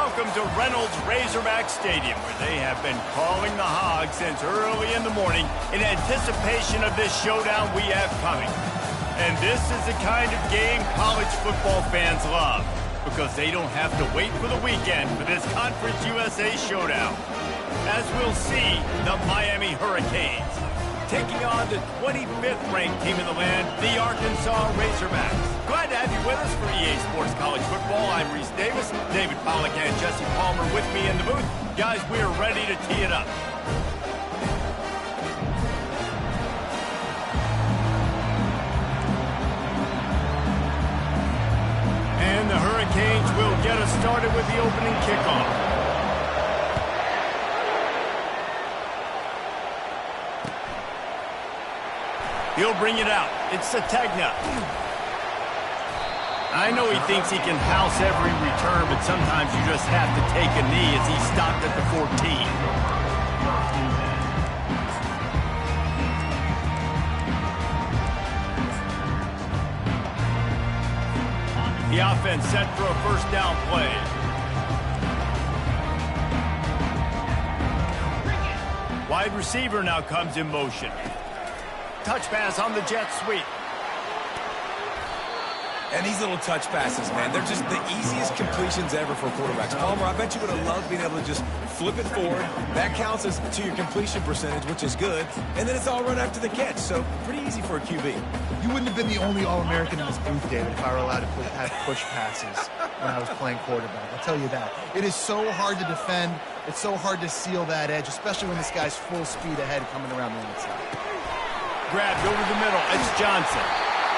welcome to Reynolds Razorback Stadium, where they have been calling the Hogs since early in the morning in anticipation of this showdown we have coming. And this is the kind of game college football fans love, because they don't have to wait for the weekend for this Conference USA showdown. As we'll see, the Miami Hurricanes taking on the 25th ranked team in the land, the Arkansas Razorbacks. Glad to have you with us for EA Sports College Football. I'm Reese Davis, David Pollack and Jesse Palmer with me in the booth. Guys, we are ready to tee it up. And the Hurricanes will get us started with the opening kickoff. He'll bring it out. It's Sategna. I know he thinks he can house every return, but sometimes you just have to take a knee as he stopped at the 14. The offense set for a first down play. Wide receiver now comes in motion. Touch pass on the jet sweep. And these little touch passes, man, they're just the easiest completions ever for quarterbacks. Palmer, I bet you would have loved being able to just flip it forward. That counts as to your completion percentage, which is good. And then it's all run after the catch, so pretty easy for a QB. You wouldn't have been the only All-American in this booth, David, if I were allowed to have push passes when I was playing quarterback. I'll tell you that. It is so hard to defend. It's so hard to seal that edge, especially when this guy's full speed ahead coming around the outside. Grabbed over the middle. It's Johnson.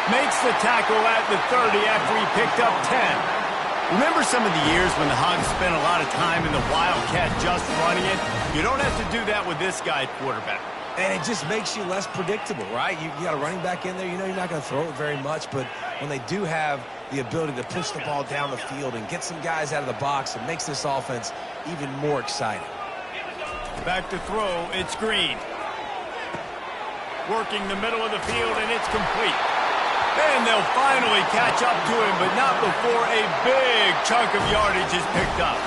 Makes the tackle at the 30 after he picked up 10. Remember some of the years when the Hogs spent a lot of time in the Wildcat just running it? You don't have to do that with this guy at quarterback. And it just makes you less predictable, right? You got a running back in there. You know you're not going to throw it very much, but when they do have the ability to push the ball down the field and get some guys out of the box, it makes this offense even more exciting. Back to throw. It's Green. Working the middle of the field, and it's complete. And they'll finally catch up to him, but not before a big chunk of yardage is picked up.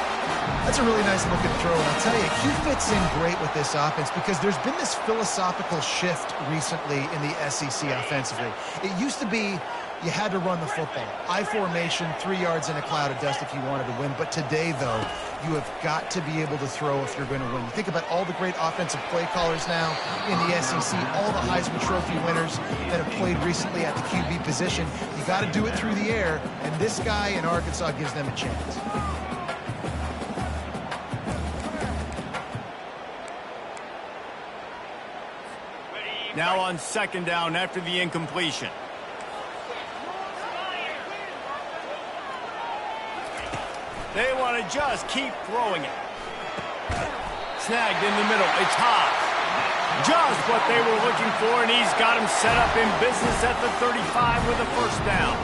That's a really nice looking throw, and I'll tell you, he fits in great with this offense because there's been this philosophical shift recently in the SEC offensively. It used to be you had to run the football. I formation, 3 yards in a cloud of dust if you wanted to win. But today, though, you have got to be able to throw if you're going to win. You think about all the great offensive play callers now in the SEC, all the Heisman Trophy winners that have played recently at the QB position. You got to do it through the air, and this guy in Arkansas gives them a chance. Now on second down after the incompletion. They want to just keep throwing it. Snagged in the middle. It's Hobbs. Just what they were looking for, and he's got him set up in business at the 35 with a first down.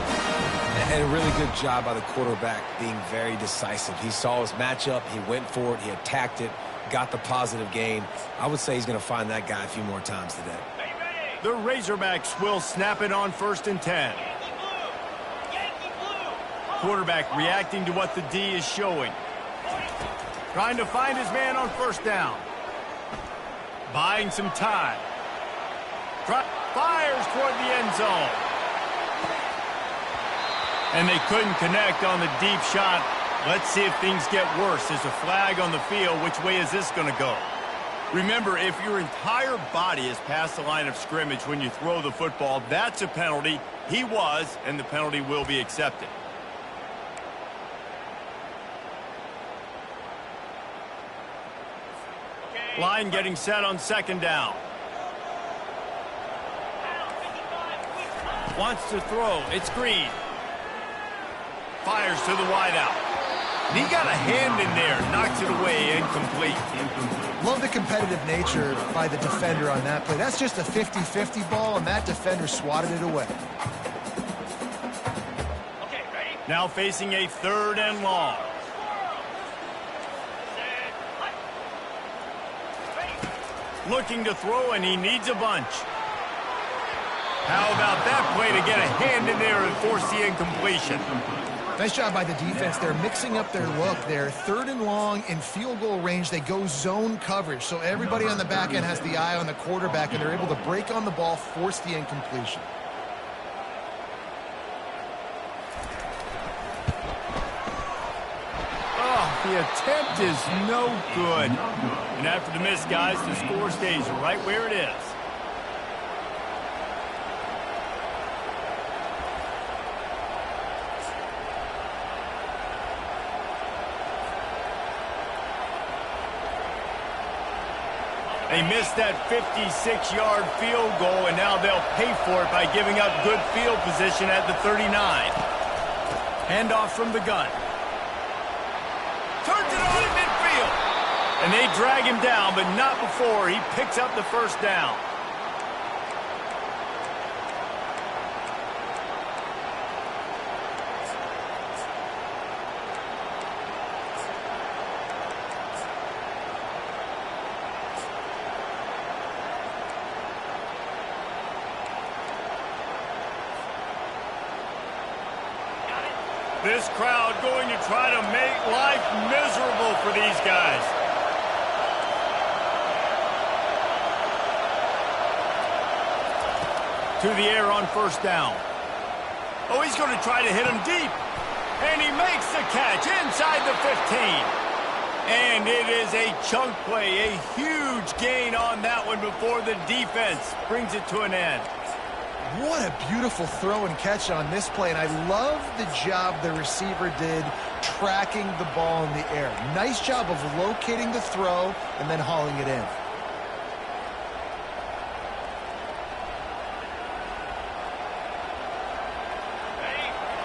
And a really good job by the quarterback being very decisive. He saw his matchup. He went for it. He attacked it. Got the positive gain. I would say he's going to find that guy a few more times today. The Razorbacks will snap it on 1st and 10. Quarterback reacting to what the D is showing. Trying to find his man on first down. Buying some time. Fires toward the end zone. And they couldn't connect on the deep shot. Let's see if things get worse. There's a flag on the field. Which way is this going to go? Remember, if your entire body is past the line of scrimmage when you throw the football, that's a penalty. He was, and the penalty will be accepted. Line getting set on second down. Wants to throw. It's Green. Fires to the wideout. And he got a hand in there. Knocks it away. Incomplete. Love the competitive nature by the defender on that play. That's just a 50-50 ball, and that defender swatted it away. Now facing a 3rd and long. Looking to throw, and he needs a bunch. How about that play to get a hand in there and force the incompletion? Nice job by the defense. They're mixing up their look. They're 3rd and long in field goal range. They go zone coverage. So everybody on the back end has the eye on the quarterback, and they're able to break on the ball, force the incompletion. Oh, the attempt is no good. And after the miss, guys, the score stays right where it is. They missed that 56-yard field goal, and now they'll pay for it by giving up good field position at the 39. Handoff from the gun. Turns it on in midfield. And they drag him down, but not before he picks up the first down. This crowd going to try to make life miserable for these guys. To the air on first down. Oh, he's going to try to hit him deep. And he makes the catch inside the 15. And it is a chunk play, a huge gain on that one before the defense brings it to an end. What a beautiful throw and catch on this play, and I love the job the receiver did tracking the ball in the air. Nice job of locating the throw and then hauling it in.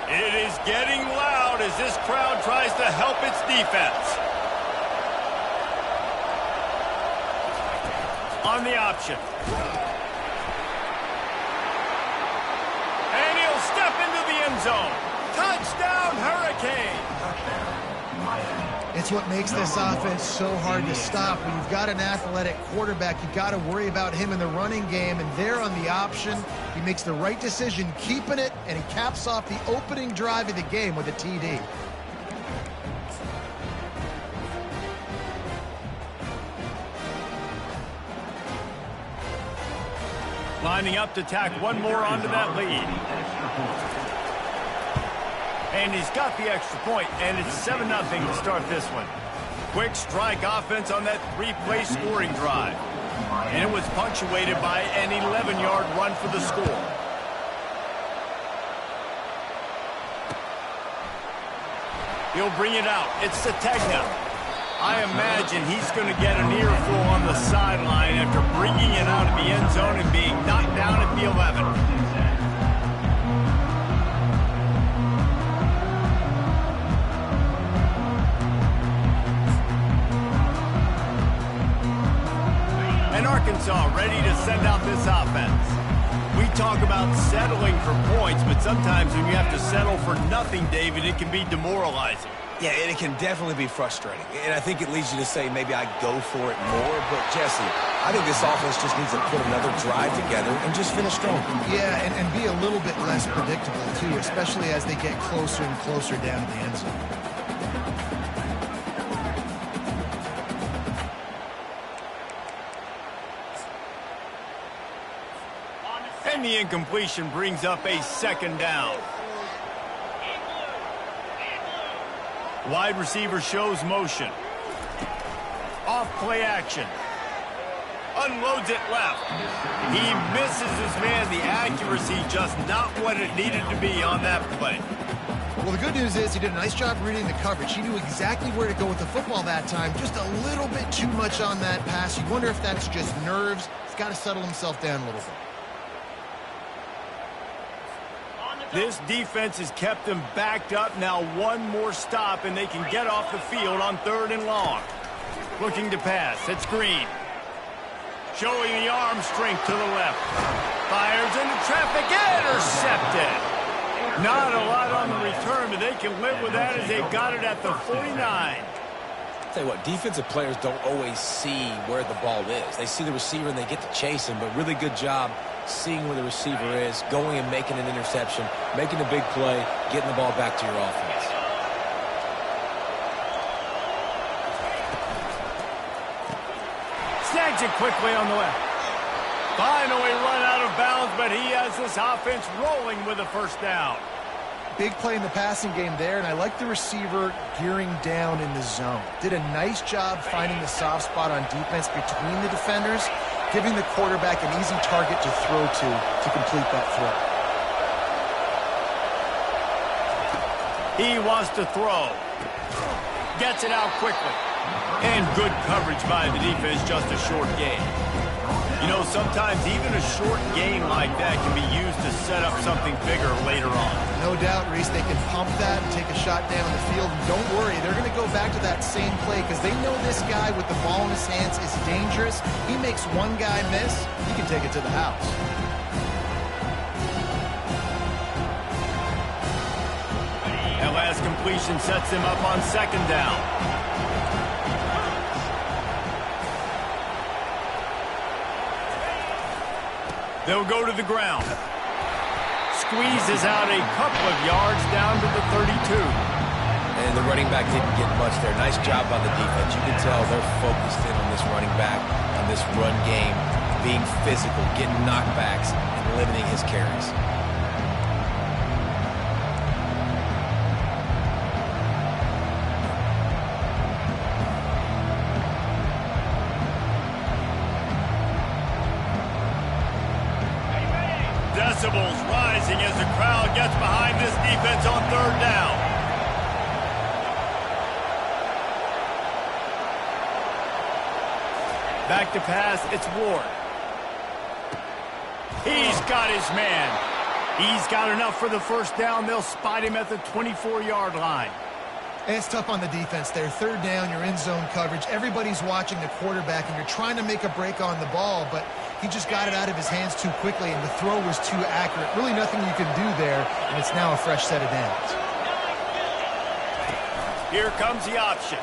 It is getting loud as this crowd tries to help its defense. On the option. Step into the end zone. Touchdown, Hurricane. It's what makes this offense so hard to stop. When you've got an athletic quarterback, you've got to worry about him in the running game, and there on the option, he makes the right decision, keeping it, and he caps off the opening drive of the game with a TD. Lining up to tack one more onto that lead. And he's got the extra point, and it's 7-0 to start this one. Quick strike offense on that 3-play scoring drive. And it was punctuated by an 11-yard run for the score. He'll bring it out. It's Sategna. I imagine he's going to get an earful on the sideline after bringing it out of the end zone and being knocked down at the 11. And Arkansas ready to send out this offense. We talk about settling for points, but sometimes when you have to settle for nothing, David, it can be demoralizing. Yeah, and it can definitely be frustrating. And I think it leads you to say maybe I go for it more. But, Jesse, I think this offense just needs to put another drive together and just finish strong. Yeah, and be a little bit less predictable, too, especially as they get closer and closer down to the end zone. And the incompletion brings up a second down. Wide receiver shows motion. Off play action. Unloads it left. He misses his man. The accuracy just not what it needed to be on that play. Well, the good news is he did a nice job reading the coverage. He knew exactly where to go with the football that time. Just a little bit too much on that pass. You wonder if that's just nerves. He's got to settle himself down a little bit. This defense has kept them backed up. Now one more stop, and they can get off the field on 3rd and long. Looking to pass. It's Green. Showing the arm strength to the left. Fires into traffic. Intercepted. Not a lot on the return, but they can live with that as they got it at the 49. Tell you what, defensive players don't always see where the ball is. They see the receiver and they get to chase him, but really good job seeing where the receiver is, going and making an interception, making a big play, getting the ball back to your offense. Snags it quickly on the left. Finally run out of bounds, but he has this offense rolling with a first down. Big play in the passing game there, and I like the receiver gearing down in the zone. Did a nice job finding the soft spot on defense between the defenders, giving the quarterback an easy target to throw to complete that throw. He wants to throw. Gets it out quickly. And good coverage by the defense, just a short gain. You know, sometimes even a short game like that can be used to set up something bigger later on. No doubt, Reese, they can pump that and take a shot down the field. And don't worry, they're going to go back to that same play because they know this guy with the ball in his hands is dangerous. He makes one guy miss, he can take it to the house. That last completion sets him up on second down. They'll go to the ground. Squeezes out a couple of yards down to the 32. And the running back didn't get much there. Nice job by the defense. You can tell they're focused in on this running back, on this run game, being physical, getting knockbacks, and limiting his carries. Decibels rising as the crowd gets behind this defense on third down. Back to pass, it's Ward. He's got his man. He's got enough for the first down. They'll spot him at the 24-yard line. And it's tough on the defense there. Third down, you're in zone coverage. Everybody's watching the quarterback, and you're trying to make a break on the ball, but he just got it out of his hands too quickly, and the throw was too accurate. Really nothing you can do there, and it's now a fresh set of downs. Here comes the option.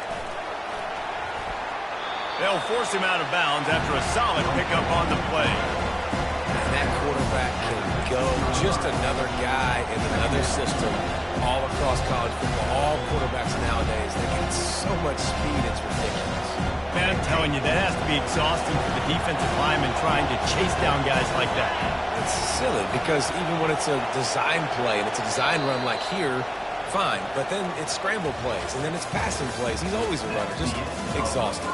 They'll force him out of bounds after a solid pickup on the play. And that quarterback can go. Just another guy in another system all across college football. All quarterbacks nowadays, they get so much speed, it's ridiculous. Man, I'm telling you, that has to be exhausting for the defensive lineman trying to chase down guys like that. It's silly because even when it's a design play and it's a design run like here, fine. But then it's scramble plays and then it's passing plays. He's always a runner. Just exhausting.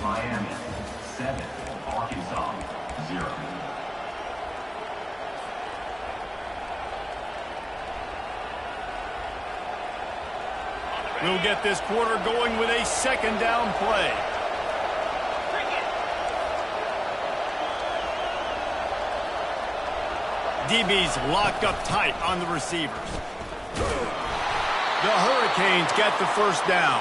Miami 7, Arkansas 0. We'll get this quarter going with a second down play. DB's locked up tight on the receivers. The Hurricanes get the first down.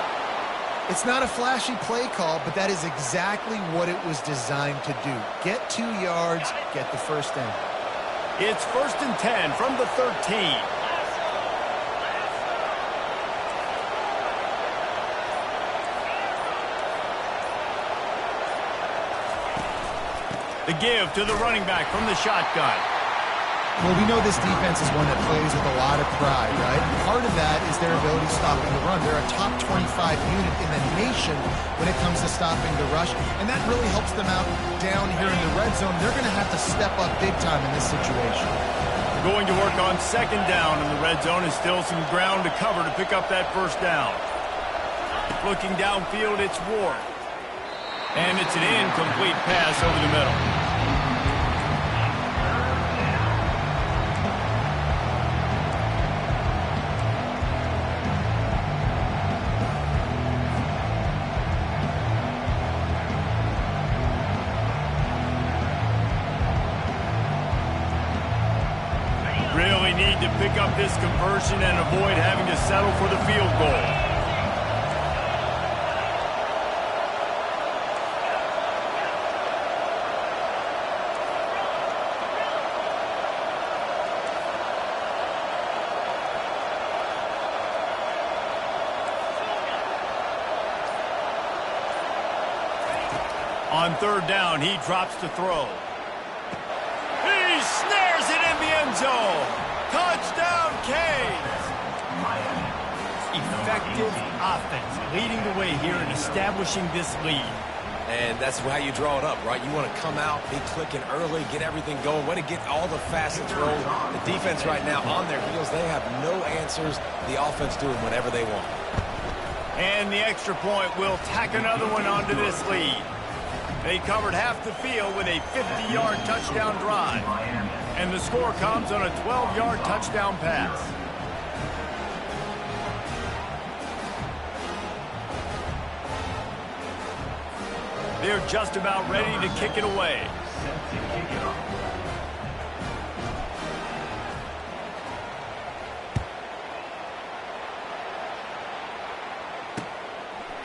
It's not a flashy play call, but that is exactly what it was designed to do. Get 2 yards, get the first down. It's 1st and 10 from the 13. The give to the running back from the shotgun. Well, we know this defense is one that plays with a lot of pride, right? Part of that is their ability stopping the run. They're a top 25 unit in the nation when it comes to stopping the rush, and that really helps them out down here in the red zone. They're going to have to step up big time in this situation. Going to work on second down in the red zone, and still some ground to cover to pick up that first down. Looking downfield, it's Ward. And it's an incomplete pass over the middle. Really need to pick up this conversion and avoid having to settle for the field goal. On third down, he drops to throw. He snares it in the end zone. Touchdown, Canes. Effective offense leading the way here in establishing this lead. And that's how you draw it up, right? You want to come out, be clicking early, get everything going, want to get all the facets rolling. The defense right now on their heels, they have no answers. The offense doing whatever they want. And the extra point will tack another one onto this lead. They covered half the field with a 50-yard touchdown drive. And the score comes on a 12-yard touchdown pass. They're just about ready to kick it away.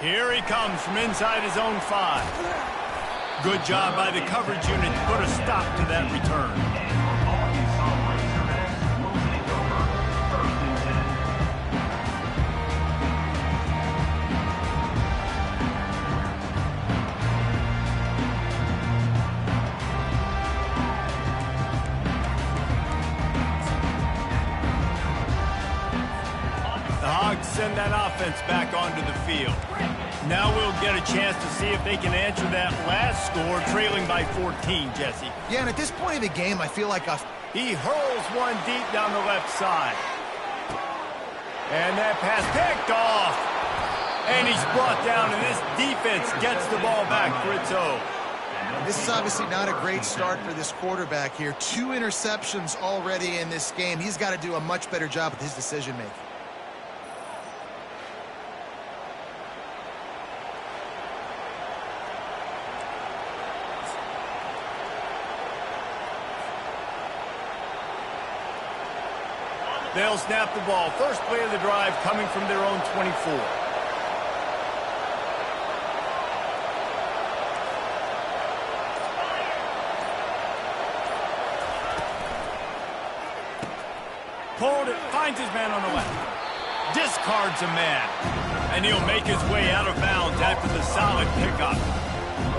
Here he comes from inside his own 5. Good job by the coverage unit to put a stop to that return. Send that offense back onto the field. Now we'll get a chance to see if they can answer that last score, trailing by 14, Jesse. Yeah, and at this point of the game, I feel like he hurls one deep down the left side. And that pass picked off. And he's brought down, and this defense gets the ball back for its own. This is obviously not a great start for this quarterback here. 2 interceptions already in this game. He's got to do a much better job with his decision-making. They'll snap the ball. First play of the drive coming from their own 24. Pulled it, finds his man on the left. Discards a man. And he'll make his way out of bounds after the solid pickup.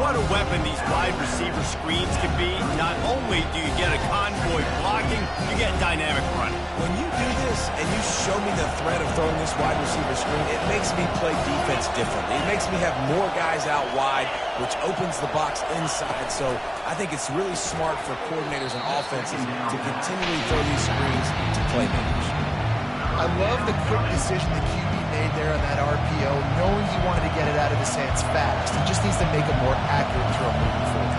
What a weapon these wide receiver screens can be. Not only do you get a convoy blocking, you get dynamic running. When you do this and you show me the threat of throwing this wide receiver screen, it makes me play defense differently. It makes me have more guys out wide, which opens the box inside. So I think it's really smart for coordinators and offenses to continually throw these screens to playmakers. I love the quick decision the QB made there on that RPO, knowing he wanted to get it out of his hands fast. He just needs to make a more accurate throw moving forward.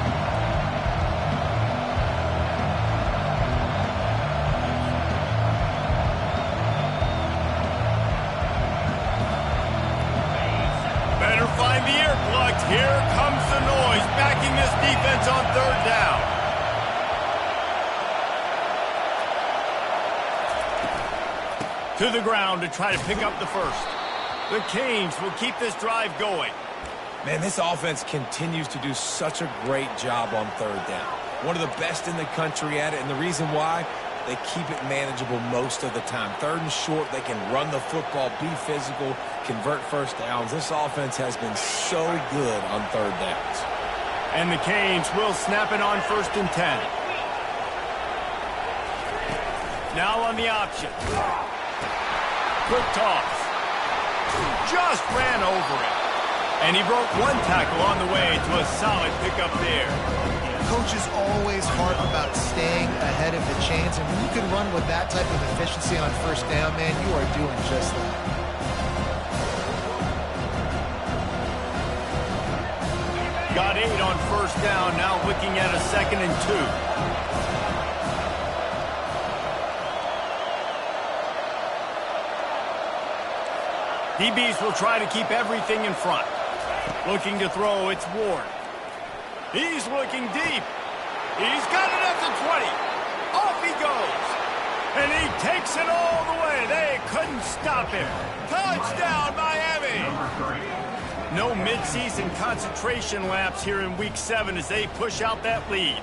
Better find the earplugs. Here comes the noise, backing this defense on third down. To the ground to try to pick up the first. The Canes will keep this drive going. Man, this offense continues to do such a great job on third down. One of the best in the country at it, and the reason why, they keep it manageable most of the time. Third and short, they can run the football, be physical, convert first downs. This offense has been so good on third downs. And the Canes will snap it on 1st and 10. Now on the option. Quick toss. Just ran over it. And he broke one tackle on the way to a solid pickup there. Coaches always harp about staying ahead of the chains, and when you can run with that type of efficiency on first down, man, you are doing just that. Got 8 on first down, now looking at a 2nd and 2. DBs will try to keep everything in front. Looking to throw, it's Ward. He's looking deep. He's got it at the 20. Off he goes. And he takes it all the way. They couldn't stop him. Touchdown, Miami. No midseason concentration laps here in Week 7 as they push out that lead.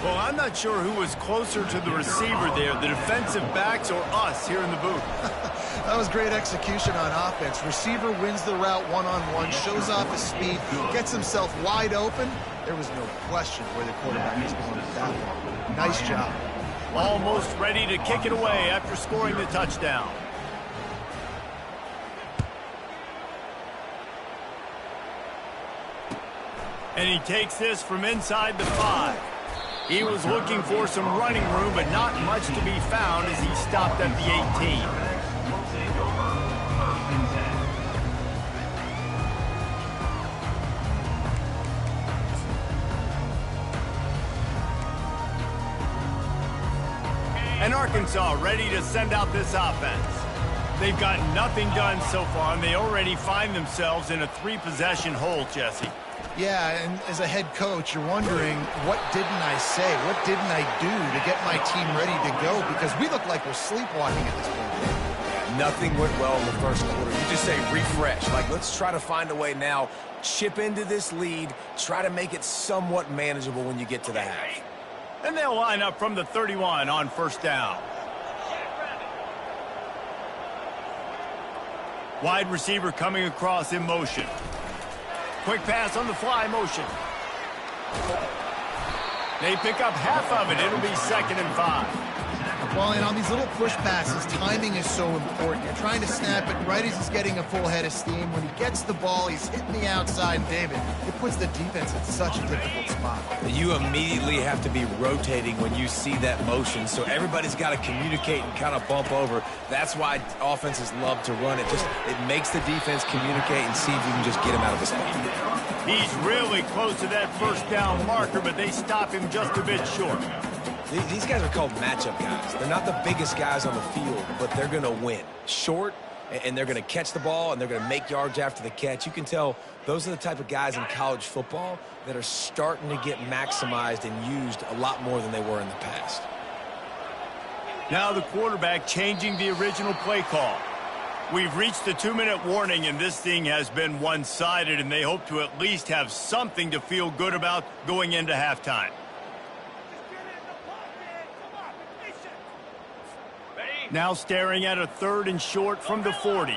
Well, I'm not sure who was closer to the receiver there, the defensive backs or us here in the booth. That was great execution on offense. Receiver wins the route one-on-one, shows off his speed, gets himself wide open. There was no question where the quarterback was going with that one. Nice job. Almost ready to kick it away after scoring the touchdown. And he takes this from inside the 5. He was looking for some running room, but not much to be found as he stopped at the 18. And Arkansas ready to send out this offense. They've got nothing done so far, and they already find themselves in a 3-possession hole, Jesse. Yeah, and as a head coach, you're wondering, what didn't I say? What didn't I do to get my team ready to go? Because we look like we're sleepwalking at this point. Yeah, nothing went well in the first quarter. You just say refresh. Like, let's try to find a way now, chip into this lead, try to make it somewhat manageable when you get to the half. And they'll line up from the 31 on first down. Wide receiver coming across in motion. Quick pass on the fly motion. They pick up half of it. It'll be 2nd and 5. Well, and on these little push passes, timing is so important. You're trying to snap it right as he's getting a full head of steam. When he gets the ball, he's hitting the outside, David. It puts the defense in such a difficult spot. You immediately have to be rotating when you see that motion, so everybody's got to communicate and kind of bump over. That's why offenses love to run it. It makes the defense communicate and see if you can just get him out of the spot. He's really close to that first down marker, but they stop him just a bit short. These guys are called matchup guys. They're not the biggest guys on the field, but they're going to win. Short, and they're going to catch the ball, and they're going to make yards after the catch. You can tell those are the type of guys in college football that are starting to get maximized and used a lot more than they were in the past. Now the quarterback changing the original play call. We've reached the 2-minute warning, and this thing has been one-sided, and they hope to at least have something to feel good about going into halftime. Now staring at a 3rd and short from the 40.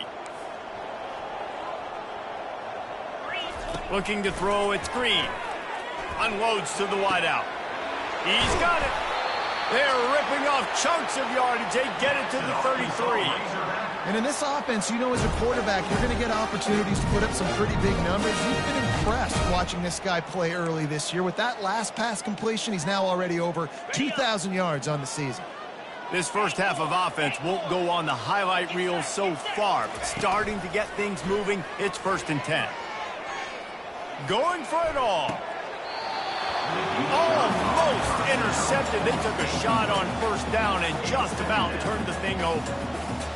Looking to throw, it's Green. Unloads to the wideout. He's got it. They're ripping off chunks of yardage. They get it to the 33. And in this offense, you know, as a quarterback, you're going to get opportunities to put up some pretty big numbers. You've been impressed watching this guy play early this year. With that last pass completion, he's now already over 2,000 yards on the season. This first half of offense won't go on the highlight reel so far, but starting to get things moving, it's 1st and 10. Going for it all. Almost intercepted. They took a shot on first down and just about turned the thing over.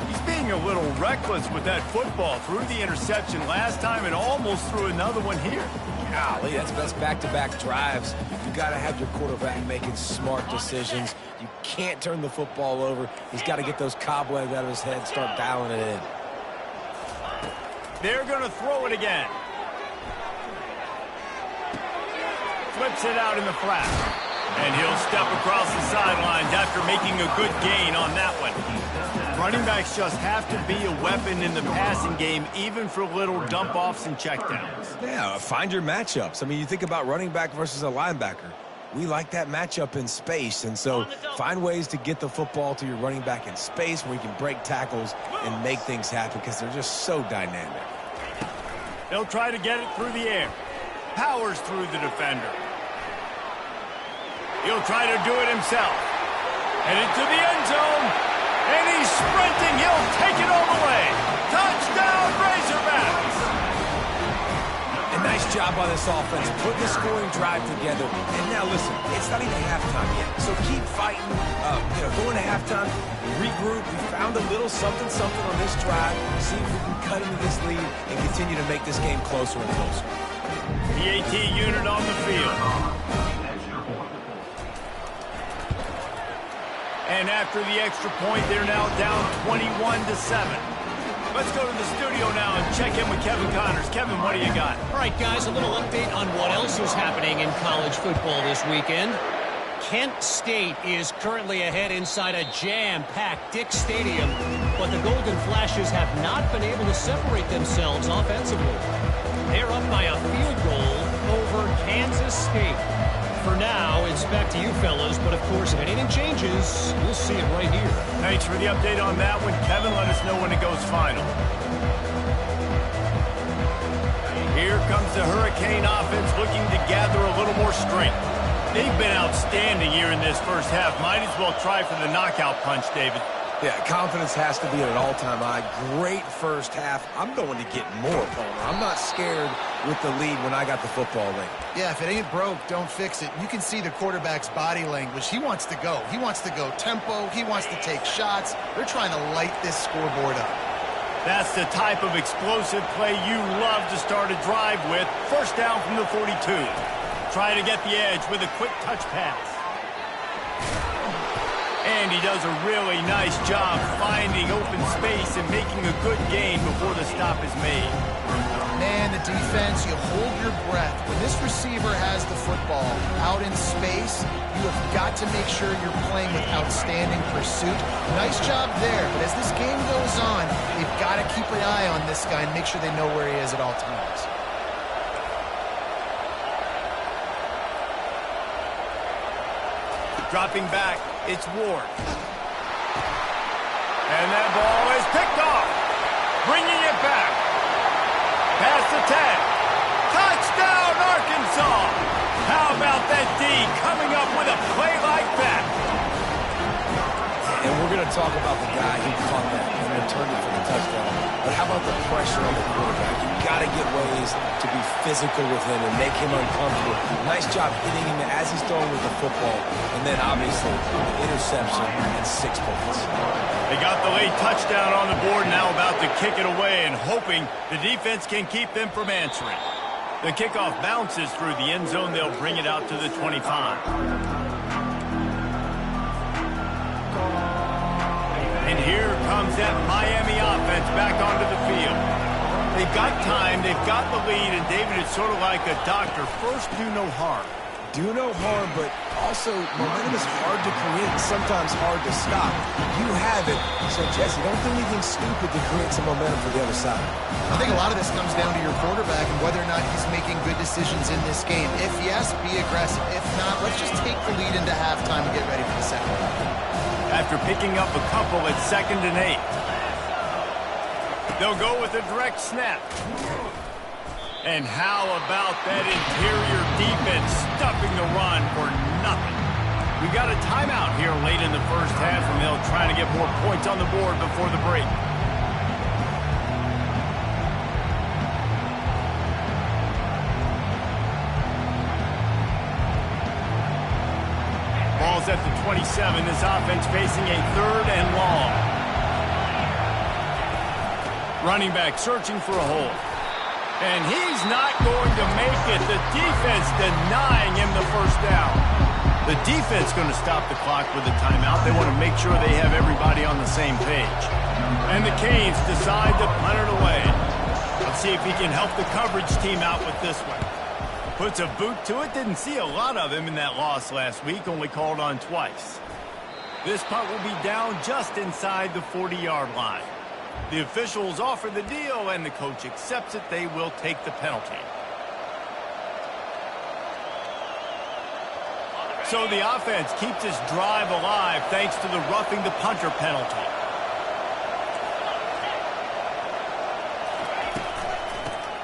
He's being a little reckless with that football. Threw the interception last time and almost threw another one here. Golly, that's back-to-back drives. You got to have your quarterback making smart decisions. You can't turn the football over. He's got to get those cobwebs out of his head and start dialing it in. They're going to throw it again. Flips it out in the flat. And he'll step across the sidelines after making a good gain on that one. Running backs just have to be a weapon in the passing game, even for little dump-offs and checkdowns. Yeah, find your matchups. I mean, you think about running back versus a linebacker. We like that matchup in space, and so find ways to get the football to your running back in space where you can break tackles and make things happen because they're just so dynamic. They'll try to get it through the air. Powers through the defender. He'll try to do it himself. Headed to the end zone. And he's sprinting. He'll take it all the way. Touchdown, Razorbacks. A nice job by this offense. Put the scoring drive together. And now, listen, it's not even halftime yet. So keep fighting. Going to halftime, regroup. We found a little something on this drive. See if we can cut into this lead and continue to make this game closer and closer. PAT unit on the field. And after the extra point, they're now down 21-7. Let's go to the studio now and check in with Kevin Connors. Kevin, what do you got? All right, guys, a little update on what else is happening in college football this weekend. Kent State is currently ahead inside a jam-packed Dick Stadium, but the Golden Flashes have not been able to separate themselves offensively. They're up by a field goal over Kansas State. For now, it's back to you fellas, but of course, if anything changes, you'll see it right here. Thanks for the update on that one, Kevin. Let us know when it goes final. Here comes the Hurricane offense looking to gather a little more strength. They've been outstanding here in this first half. Might as well try for the knockout punch, David. Yeah, confidence has to be at an all-time high. Great first half. I'm going to get more, Palmer. I'm not scared with the lead when I got the football late. Yeah, if it ain't broke, don't fix it. You can see the quarterback's body language. He wants to go. He wants to go tempo. He wants to take shots. They're trying to light this scoreboard up. That's the type of explosive play you love to start a drive with. First down from the 42. Try to get the edge with a quick touch pass. And he does a really nice job finding open space and making a good gain before the stop is made. Man, the defense, you hold your breath. When this receiver has the football out in space, you have got to make sure you're playing with outstanding pursuit. Nice job there, but as this game goes on, they've got to keep an eye on this guy and make sure they know where he is at all times. Dropping back, it's Ward. And that ball is picked off. Bringing it back. Past the 10. Touchdown, Arkansas. How about that D coming up with a play like that? And we're going to talk about the guy who caught that and returned it for the touchdown. But how about the pressure on the quarterback? You've got to get ways to be physical with him and make him uncomfortable. Nice job hitting him as he's throwing with the football. And then, obviously, the interception and 6 points. They got the late touchdown on the board, now about to kick it away and hoping the defense can keep them from answering. The kickoff bounces through the end zone. They'll bring it out to the 25. And here comes that Miami offense back onto the field. They've got time, they've got the lead, and David, it's sort of like a doctor. First, do no harm. Do no harm, but also momentum is hard to create, sometimes hard to stop. You have it, so Jesse, don't do anything stupid to create some momentum for the other side. I think a lot of this comes down to your quarterback and whether or not he's making good decisions in this game. If yes, be aggressive. If not, let's just take the lead into halftime and get ready for the second half. After picking up a couple at 2nd and 8. They'll go with a direct snap. And how about that interior defense stuffing the run for nothing? We got a timeout here late in the first half, and they'll try to get more points on the board before the break. Ball's at the 27. This offense facing a 3rd and long. Running back searching for a hole. And he's not going to make it. The defense denying him the first down. The defense going to stop the clock with a timeout. They want to make sure they have everybody on the same page. And the Canes decide to punt it away. Let's see if he can help the coverage team out with this one. Puts a boot to it. Didn't see a lot of him in that loss last week. Only called on twice. This punt will be down just inside the 40-yard line. The officials offer the deal, and the coach accepts it. They will take the penalty. So the offense keeps this drive alive thanks to the roughing the punter penalty.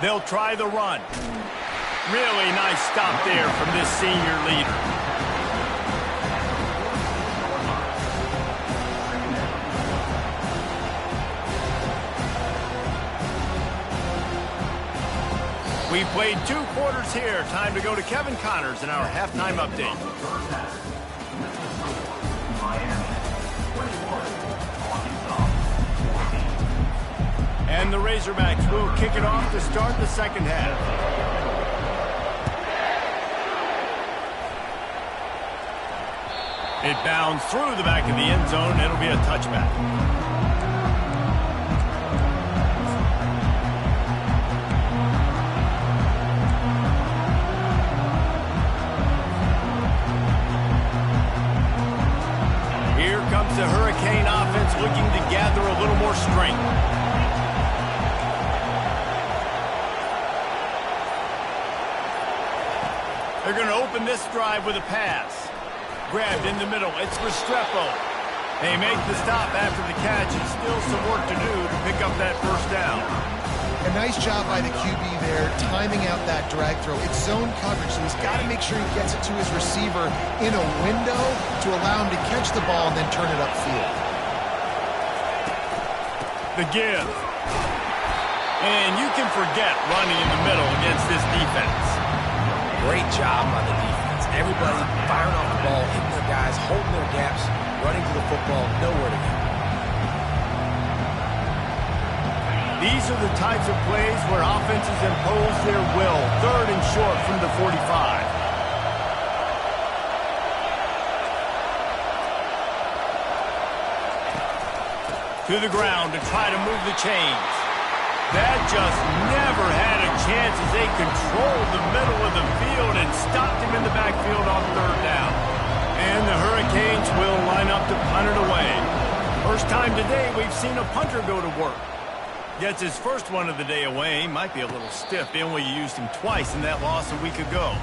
They'll try the run. Really nice stop there from this senior leader. We played 2 quarters here. Time to go to Kevin Connors in our halftime update. And the Razorbacks will kick it off to start the second half. It bounds through the back of the end zone. It'll be a touchback. looking to gather a little more strength. They're going to open this drive with a pass. Grabbed in the middle. It's Restrepo. They make the stop after the catch, and still some work to do to pick up that first down. A nice job by the QB there, timing out that drag throw. It's zone coverage, so he's got to make sure he gets it to his receiver in a window to allow him to catch the ball and then turn it upfield. The give. And you can forget running in the middle against this defense. Great job by the defense. Everybody firing off the ball, hitting their guys, holding their gaps, running to the football, nowhere to go. These are the types of plays where offenses impose their will. 3rd and short from the 45. To the ground to try to move the chains. That just never had a chance as they controlled the middle of the field and stopped him in the backfield on 3rd down. And the Hurricanes will line up to punt it away. First time today we've seen a punter go to work. Gets his first one of the day away. Might be a little stiff. They only used him twice in that loss a week ago.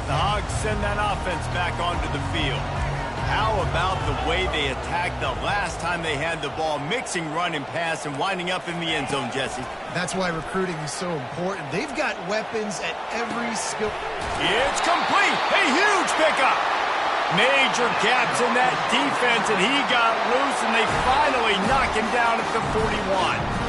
The Hogs send that offense back onto the field. How about the way they attacked the last time they had the ball, mixing run and pass and winding up in the end zone, Jesse? That's why recruiting is so important. They've got weapons at every skill. It's complete. A huge pickup. Major gaps in that defense, and he got loose, and they finally knock him down at the 41.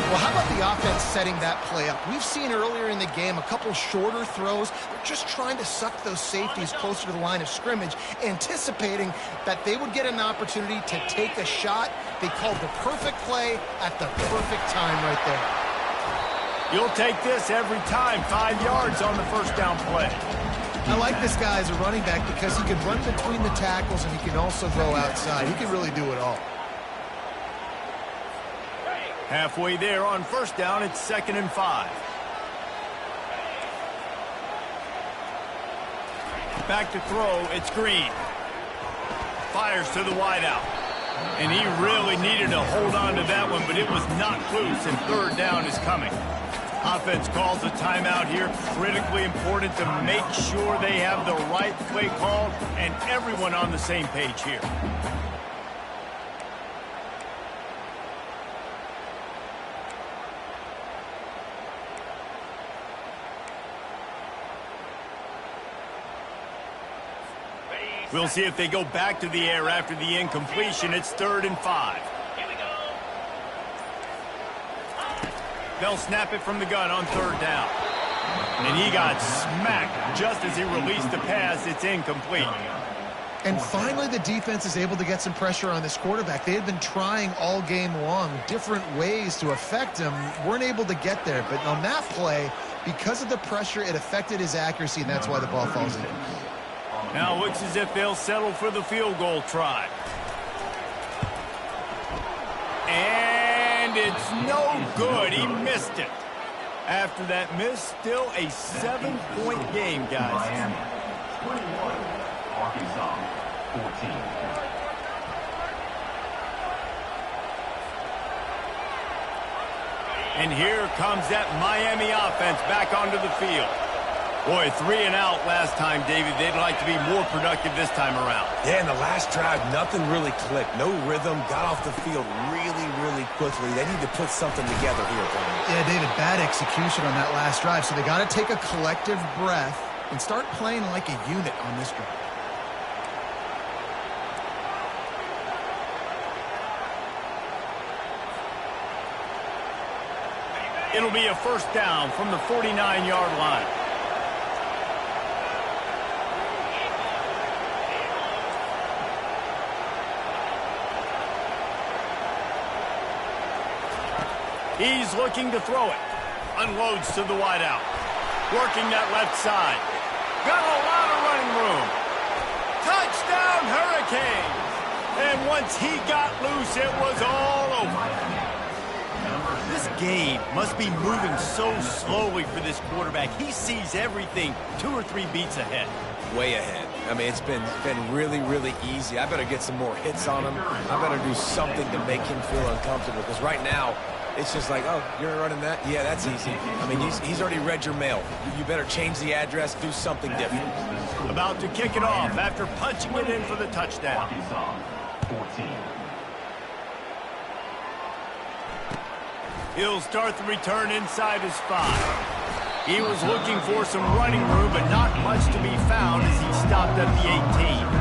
Well, how about the offense setting that play up? We've seen earlier in the game a couple shorter throws. They're just trying to suck those safeties closer to the line of scrimmage, anticipating that they would get an opportunity to take a shot. They called the perfect play at the perfect time right there. You'll take this every time. 5 yards on the first down play. I like this guy as a running back because he can run between the tackles and he can also go outside. He can really do it all. Halfway there on first down, it's 2nd and 5. Back to throw, it's Green. Fires to the wideout. And he really needed to hold on to that one, but it was knocked loose, and 3rd down is coming. Offense calls a timeout here. Critically important to make sure they have the right play called and everyone on the same page here. We'll see if they go back to the air after the incompletion. It's 3rd and 5. They'll snap it from the gun on 3rd down. And he got smacked just as he released the pass. It's incomplete. And finally, the defense is able to get some pressure on this quarterback. They had been trying all game long different ways to affect him. Weren't able to get there. But on that play, because of the pressure, it affected his accuracy, and that's why the ball falls in. Now it looks as if they'll settle for the field goal try. And it's no good. He missed it. After that miss, still a 7-point game, guys. Miami, 21. Arkansas, 14. And here comes that Miami offense back onto the field. Boy, 3 and out last time, David. They'd like to be more productive this time around. Yeah, in the last drive, nothing really clicked. No rhythm. Got off the field really, really quickly. They need to put something together here, Tony. Yeah, David, bad execution on that last drive. So they got to take a collective breath and start playing like a unit on this drive. It'll be a first down from the 49-yard line. He's looking to throw it. Unloads to the wideout. Working that left side. Got a lot of running room. Touchdown, Hurricanes! And once he got loose, it was all over. This game must be moving so slowly for this quarterback. He sees everything 2 or 3 beats ahead. Way ahead. I mean, it's been really, really easy. I better get some more hits on him. I better do something to make him feel uncomfortable, because right now, it's just like, oh, you're running that? Yeah, that's easy. I mean, he's already read your mail. You better change the address, do something different. About to kick it off after punching it in for the touchdown. 14. He'll start the return inside his 5. He was looking for some running room, but not much to be found as he stopped at the 18.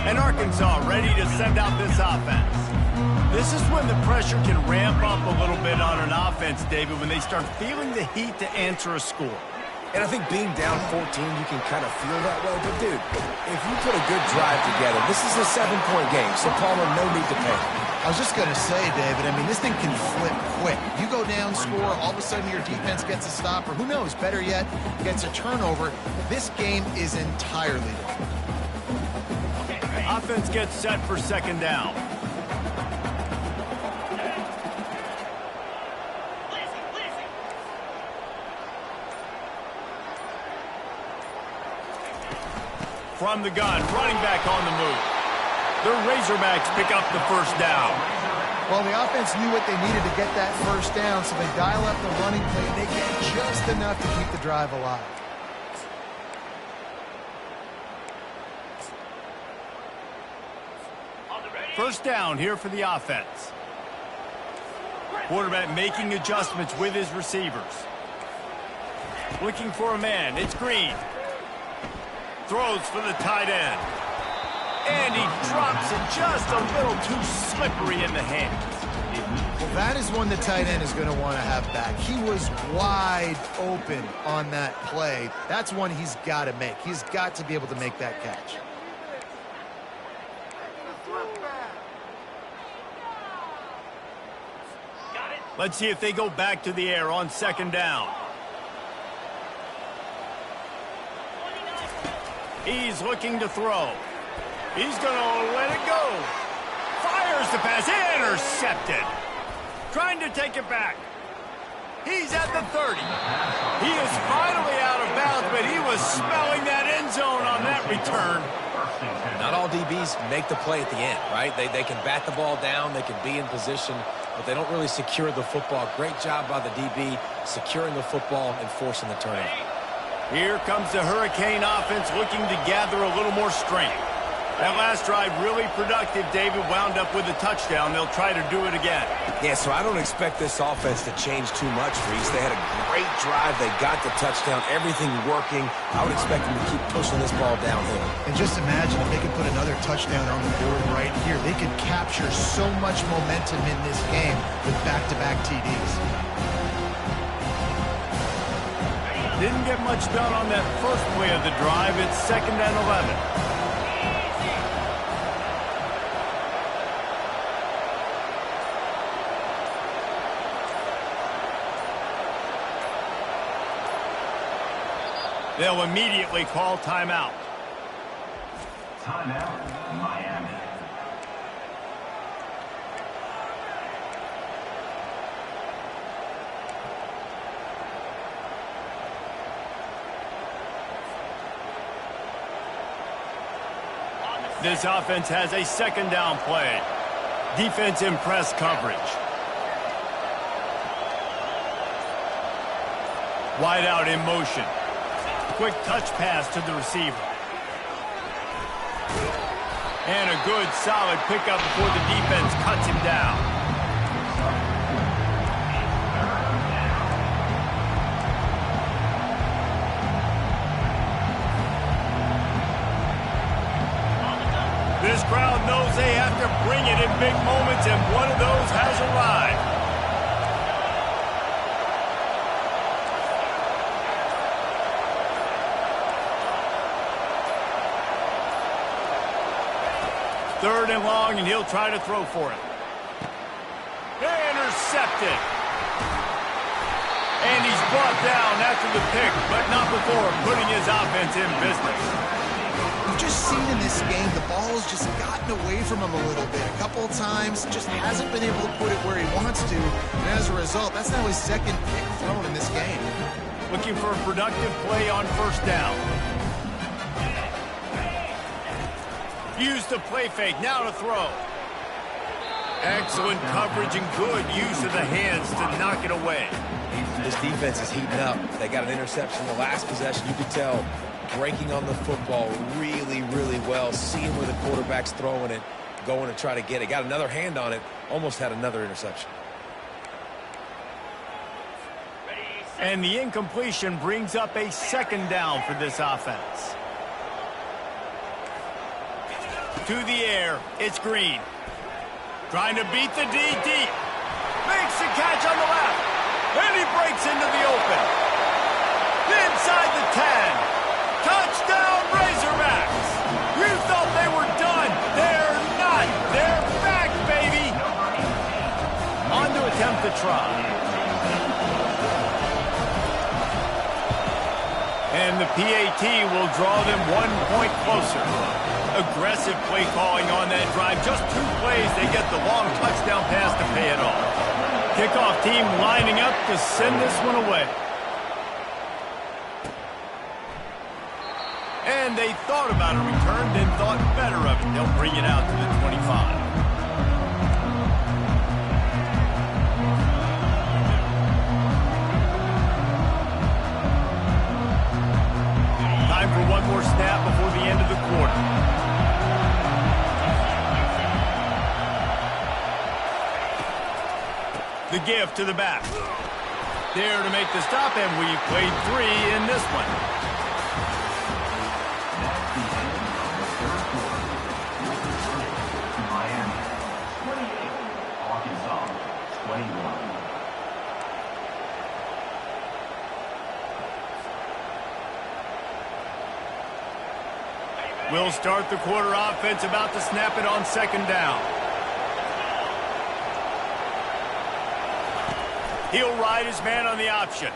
And Arkansas ready to send out this offense. This is when the pressure can ramp up a little bit on an offense, David, when they start feeling the heat to answer a score. And I think being down 14, you can kind of feel that way. But, dude, if you put a good drive together, this is a 7-point game, so Palmer, no need to panic. I was just going to say, David, I mean, this thing can flip quick. You go down, score, all of a sudden your defense gets a stop, or who knows, better yet, gets a turnover. This game is entirely different. Offense gets set for second down. From the gun, running back on the move. The Razorbacks pick up the first down. Well, the offense knew what they needed to get that first down, so they dial up the running play, and they get just enough to keep the drive alive. First down here for the offense. Quarterback making adjustments with his receivers. Looking for a man. It's Green. Throws for the tight end. And he drops it just a little too slippery in the hands. Well, that is one the tight end is going to want to have back. He was wide open on that play. That's one he's got to make. He's got to be able to make that catch. Let's see if they go back to the air on second down. He's looking to throw. He's going to let it go. Fires the pass. Intercepted. Trying to take it back. He's at the 30. He is finally out of bounds, but he was smelling that end zone on that return. Not all DBs make the play at the end, right? They can bat the ball down, they can be in position, but they don't really secure the football. Great job by the DB securing the football and forcing the turnover. Here comes the Hurricane offense looking to gather a little more strength. That last drive really productive. David wound up with a touchdown. They'll try to do it again. Yeah, so I don't expect this offense to change too much, Reese. They had a great drive. They got the touchdown. Everything working. I would expect them to keep pushing this ball downhill. And just imagine if they could put another touchdown on the board right here. They could capture so much momentum in this game with back-to-back TDs. Didn't get much done on that first play of the drive. It's 2nd and 11. They'll immediately call timeout. Timeout, Miami. This offense has a 2nd down play. Defense in press coverage. Wide out in motion. Quick touch pass to the receiver. And a good, solid pickup before the defense cuts him down. This crowd knows they have to bring it in big moments, and one of those has arrived. Third and long, and he'll try to throw for it. Intercepted. brought down after the pick, but not before putting his offense in business. We've just seen in this game the ball's just gotten away from him a little bit. A couple of times, just hasn't been able to put it where he wants to. And as a result, that's now his second pick thrown in this game. Looking for a productive play on first down. Use the play fake, now to throw. Excellent coverage and good use of the hands to knock it away. This defense is heating up. They got an interception the last possession. You could tell breaking on the football really, really well. Seeing where the quarterback's throwing it, going to try to get it. Got another hand on it, almost had another interception. And the incompletion brings up a second down for this offense. To the air, it's Green. Trying to beat the D deep. Makes the catch on the left. And he breaks into the open. Inside the 10. Touchdown, Razorbacks. You thought they were done. They're not. They're back, baby. On to attempt the try. And the PAT will draw them 1 point closer. Aggressive play calling on that drive. Just 2 plays, they get the long touchdown pass to pay it off. Kickoff team lining up to send this one away. And they thought about a return, then thought better of it. They'll bring it out to the 25. Time for one more snap before the end of the quarter. The give to the back. There to make the stop, and we played 3 in this one. Miami 28, Arkansas 21. We'll start the quarter offense, about to snap it on second down. He'll ride his man on the option.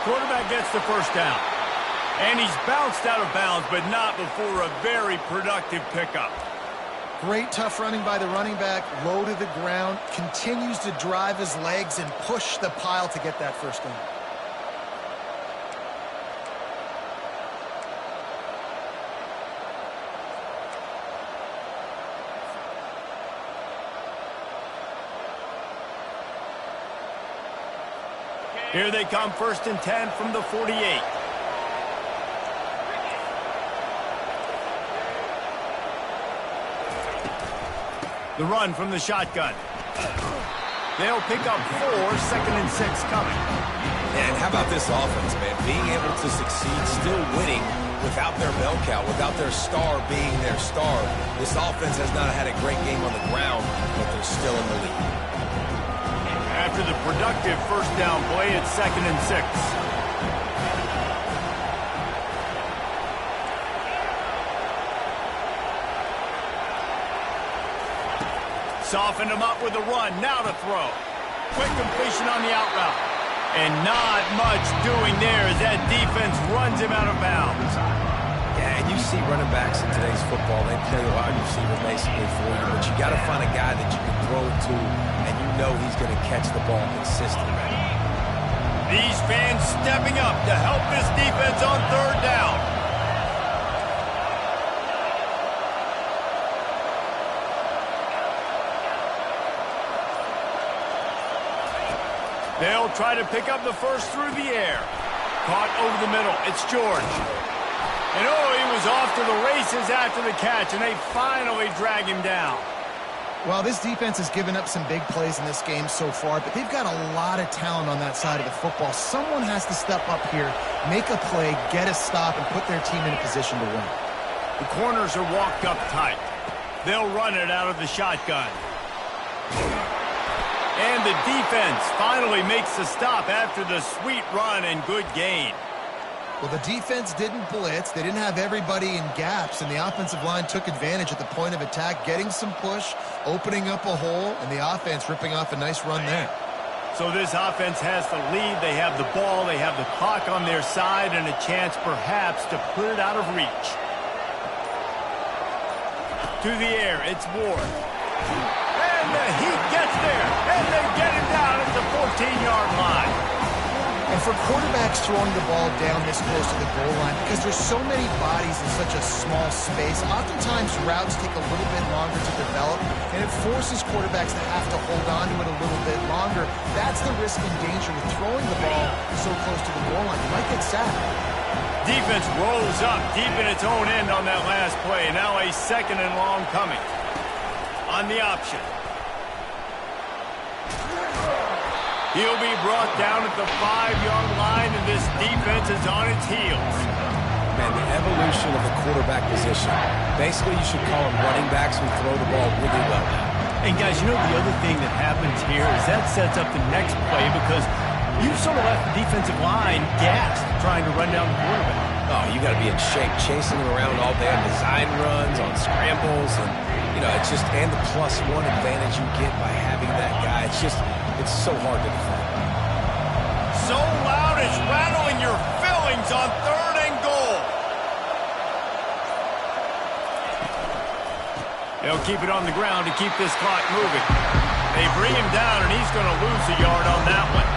Quarterback gets the first down. And he's bounced out of bounds, but not before a very productive pickup. Great tough running by the running back, low to the ground, continues to drive his legs and push the pile to get that first down. Here they come, 1st and 10 from the 48. The run from the shotgun. They'll pick up 4, 2nd and 6 coming. And how about this offense, man? Being able to succeed, still winning without their bell cow, without their star being their star. This offense has not had a great game on the ground, but they're still in the lead. After the productive first down play, it's 2nd and 6. Softened him up with a run, now to throw. Quick completion on the out route. And not much doing there as that defense runs him out of bounds. Yeah, and you see running backs in today's football, they play a wide receiver basically for you, but you got to find a guy that you can throw it to, and you know he's going to catch the ball consistently. These fans stepping up to help this defense on third down. They'll try to pick up the first through the air. Caught over the middle. It's George. And oh, he was off to the races after the catch, and they finally drag him down. Well, this defense has given up some big plays in this game so far, but they've got a lot of talent on that side of the football. Someone has to step up here, make a play, get a stop, and put their team in a position to win. The corners are walked up tight. They'll run it out of the shotgun. And the defense finally makes the stop after the sweet run and good gain. Well, the defense didn't blitz. They didn't have everybody in gaps, and the offensive line took advantage at the point of attack, getting some push, opening up a hole, and the offense ripping off a nice run there. So this offense has the lead. They have the ball. They have the clock on their side and a chance perhaps to put it out of reach. To the air, it's Ward. And he gets there. And they get him down at the 14-yard line. And for quarterbacks throwing the ball down this close to the goal line, because there's so many bodies in such a small space, oftentimes routes take a little bit longer to develop, and it forces quarterbacks to have to hold on to it a little bit longer. That's the risk and danger with throwing the ball so close to the goal line. You might get sacked. Defense rolls up deep in its own end on that last play. Now a 2nd and long coming. On the option. He'll be brought down at the 5-yard line, and this defense is on its heels. Man, the evolution of the quarterback position. Basically, you should call them running backs who throw the ball really well now. And, guys, you know the other thing that happens here is that sets up the next play because you've sort of left the defensive line gassed trying to run down the quarterback. Oh, you got to be in shape, chasing him around all day on design runs, on scrambles, and, you know, it's just, and the +1 advantage you get by having that guy. It's so hard to defend. So loud it's rattling your fillings on 3rd and goal. They'll keep it on the ground to keep this clock moving. They bring him down, and he's going to lose a yard on that one.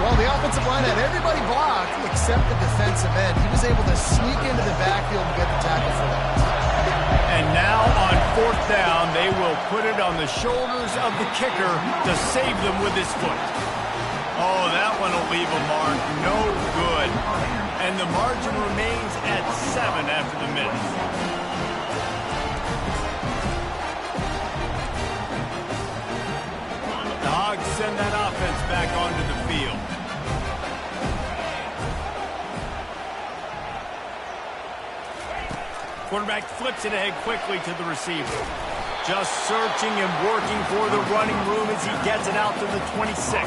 Well, the offensive line had everybody blocked except the defensive end. He was able to sneak into the backfield and get the tackle for that. And now on 4th down, they will put it on the shoulders of the kicker to save them with his foot. Oh, that one will leave a mark. No good. And the margin remains at 7 after the miss. The Hogs send that offense back onto the field. Quarterback flips it ahead quickly to the receiver. Just searching and working for the running room as he gets it out to the 26.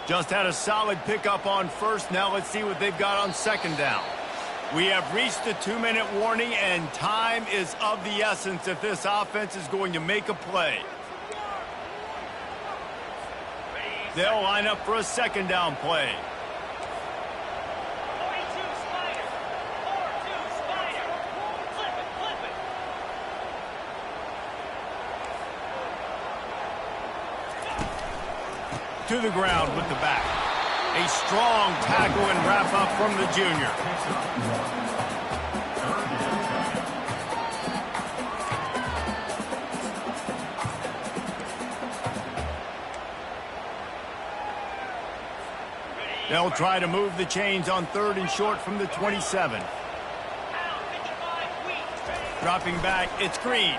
Just had a solid pickup on 1st. Now let's see what they've got on 2nd down. We have reached the 2-minute warning, and time is of the essence if this offense is going to make a play. They'll line up for a 2nd down play. To the ground with the back. A strong tackle and wrap up from the junior. They'll try to move the chains on 3rd and short from the 27. Dropping back, it's Green.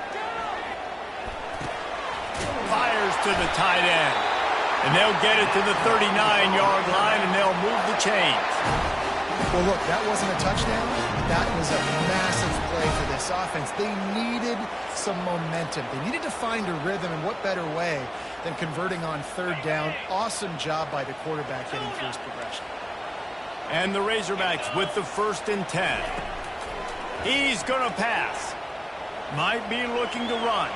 Fires to the tight end. And they'll get it to the 39-yard line, and they'll move the chains. Well, look, that wasn't a touchdown. That was a massive play for this offense. They needed some momentum. They needed to find a rhythm, and what better way than converting on 3rd down. Awesome job by the quarterback getting through his progression. And the Razorbacks with the 1st and 10. He's going to pass. Might be looking to run.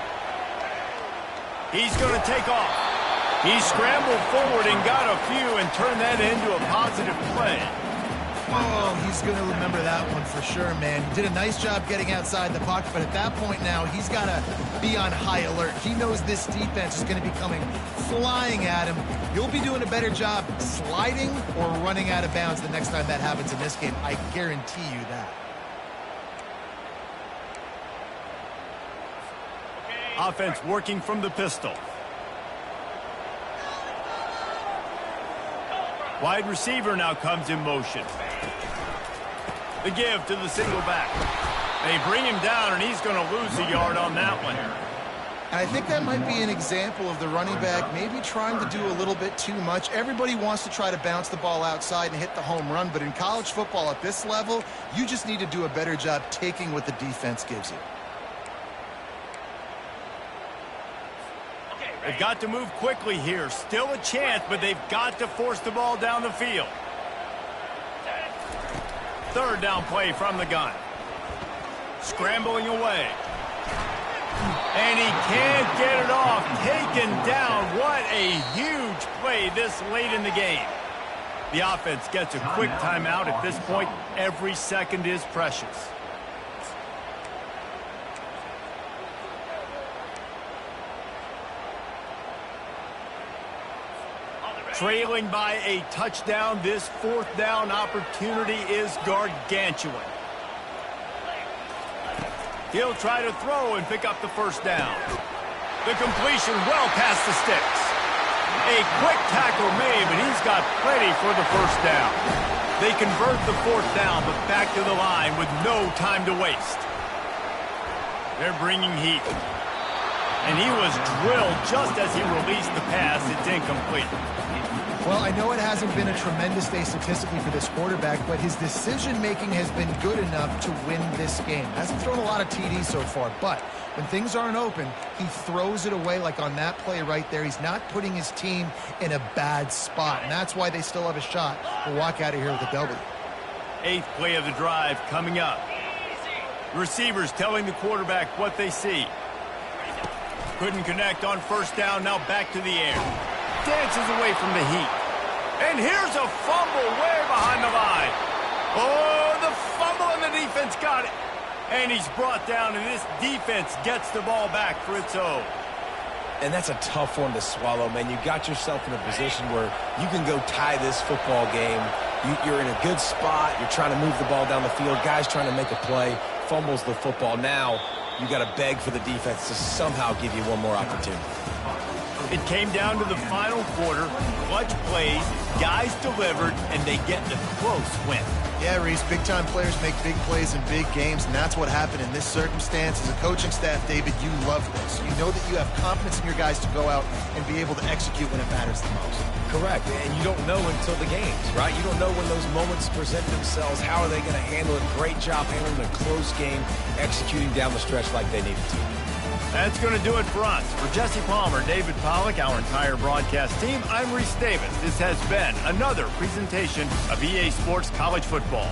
He's going to take off. He scrambled forward and got a few and turned that into a positive play. Oh, he's going to remember that one for sure, man. He did a nice job getting outside the pocket, but at that point now, he's got to be on high alert. He knows this defense is going to be coming flying at him. He'll be doing a better job sliding or running out of bounds the next time that happens in this game. I guarantee you that. Offense working from the pistol. Wide receiver now comes in motion. The give to the single back. They bring him down, and he's going to lose a yard on that one. And I think that might be an example of the running back maybe trying to do a little bit too much. Everybody wants to try to bounce the ball outside and hit the home run, but in college football at this level, you just need to do a better job taking what the defense gives you. They've got to move quickly here. Still a chance, but they've got to force the ball down the field. third down play from the gun. Scrambling away. And he can't get it off. Taken down. What a huge play this late in the game. The offense gets a quick timeout. At this point, every second is precious. Trailing by a touchdown, this fourth down opportunity is gargantuan. He'll try to throw and pick up the first down. The completion well past the sticks. A quick tackle made, but he's got plenty for the first down. They convert the fourth down, but back to the line with no time to waste. They're bringing heat. And he was drilled just as he released the pass. It's incomplete. Well, I know it hasn't been a tremendous day statistically for this quarterback, but his decision-making has been good enough to win this game. Hasn't thrown a lot of TDs so far, but when things aren't open, he throws it away like on that play right there. He's not putting his team in a bad spot, and that's why they still have a shot to walk out of here with a W. Eighth play of the drive coming up. Receivers telling the quarterback what they see. Couldn't connect on first down, now back to the air. Dances away from the heat. And here's a fumble way behind the line. Oh, the fumble and the defense got it. And he's brought down, and this defense gets the ball back for its own. And that's a tough one to swallow, man. You got yourself in a position where you can go tie this football game. You're in a good spot. You're trying to move the ball down the field. Guys trying to make a play. Fumbles the football. Now you got to beg for the defense to somehow give you one more opportunity. It came down to the final quarter. Clutch plays, guys delivered, and they get the close win. Yeah, Reese, big-time players make big plays in big games, and that's what happened in this circumstance. As a coaching staff, David, you love this. You know that you have confidence in your guys to go out and be able to execute when it matters the most. Correct, and you don't know until the games, right? You don't know when those moments present themselves. How are they going to handle it? Great job handling a close game, executing down the stretch like they needed to. That's going to do it for us. For Jesse Palmer, David Pollack, our entire broadcast team, I'm Reese Davis. This has been another presentation of EA Sports College Football.